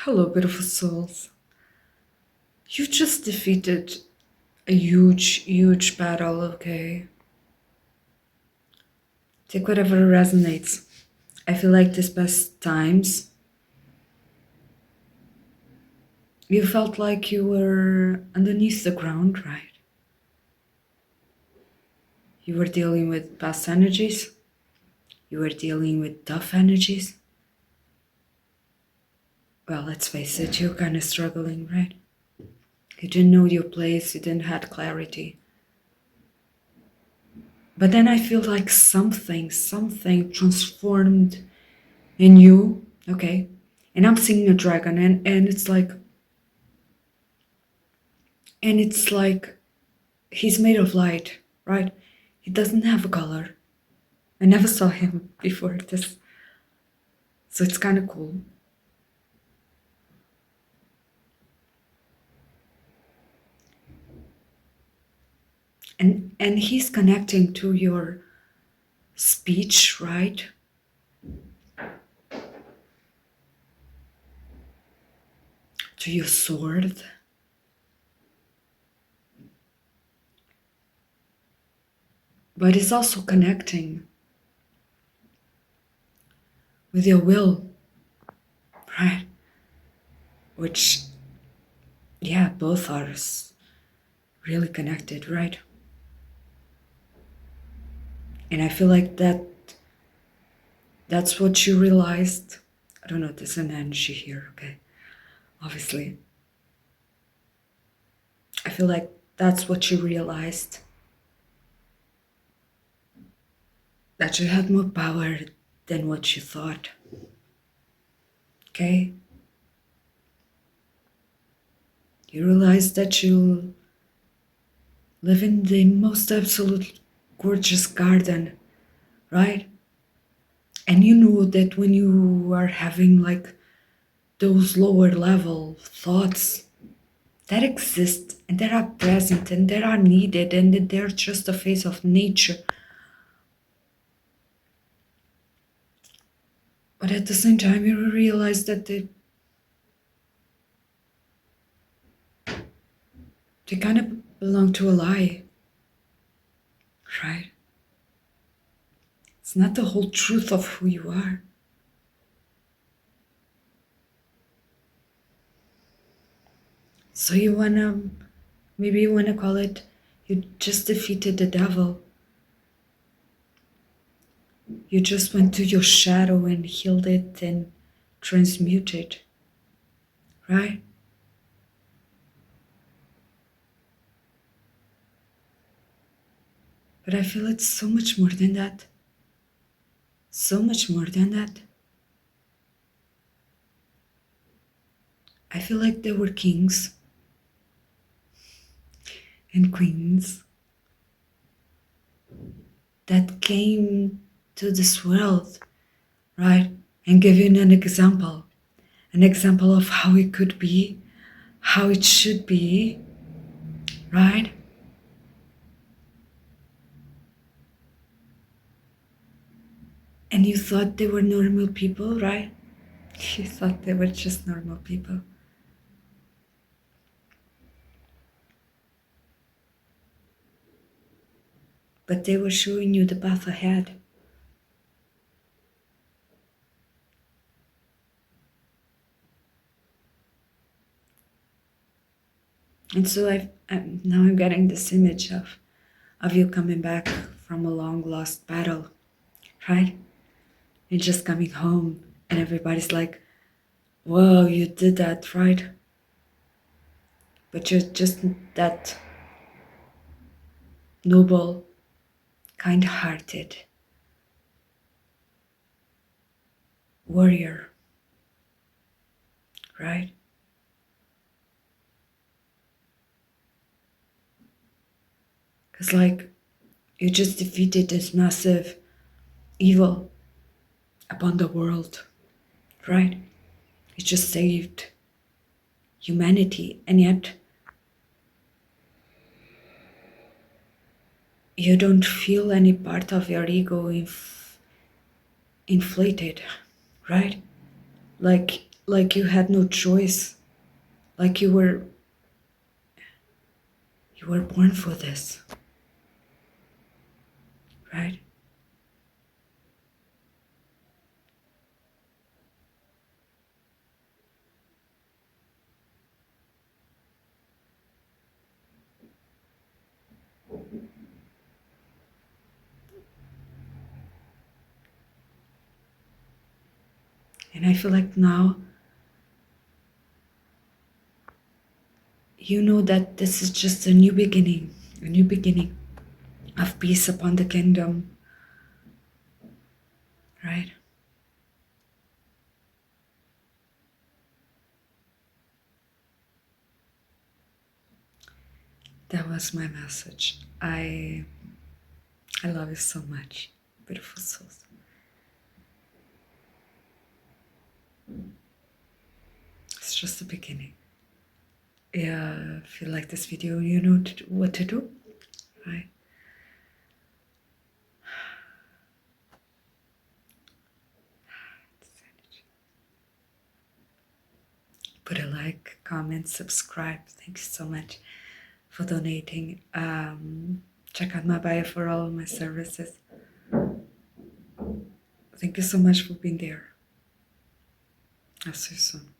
Hello, beautiful souls. You just defeated a huge, huge battle, okay? Take whatever resonates. I feel like these past times, you felt like you were underneath the ground, right? You were dealing with past energies. You were dealing with tough energies. Well, let's face it, you're kind of struggling, right? You didn't know your place, you didn't have clarity. But then I feel like something transformed in you, okay? And I'm seeing a dragon, and it's like he's made of light, right? He doesn't have a color. I never saw him before this, so it's kind of cool. And he's connecting to your speech, right? To your sword. But it's also connecting with your will, right? Which, yeah, both are really connected, right? And I feel like that's what you realized. I don't know, there's an energy here, okay? Obviously. I feel like that's what you realized. That you had more power than what you thought. Okay? You realized that you live in the most absolute gorgeous garden, right? And you know that when you are having like those lower level thoughts that exist and that are present and that are needed and that they're just a phase of nature. But at the same time, you realize that they kind of belong to a lie, right? It's not the whole truth of who you are. So maybe you wanna call it, you just defeated the devil. You just went to your shadow and healed it and transmuted, right? But I feel it's so much more than that. So much more than that. I feel like there were kings and queens that came to this world, right? And gave you an example of how it could be, how it should be, right? And you thought they were normal people, right? You thought they were just normal people. But they were showing you the path ahead. And so now I'm getting this image of you coming back from a long lost battle, right? You're just coming home and everybody's like, whoa, you did that, right? But you're just that noble, kind-hearted warrior, right? Because like you just defeated this massive evil upon the world, right? You just saved humanity, and yet you don't feel any part of your ego inflated, right? like you had no choice, like you were born for this, right? And I feel like now you know that this is just a new beginning of peace upon the kingdom, right? That was my message. I love you so much, beautiful souls. It's just the beginning. Yeah, if you like this video, you know what to do, right? Put a like, comment, subscribe. Thank you so much for donating. Check out my bio for all of my services. Thank you so much for being there. I'll see you soon.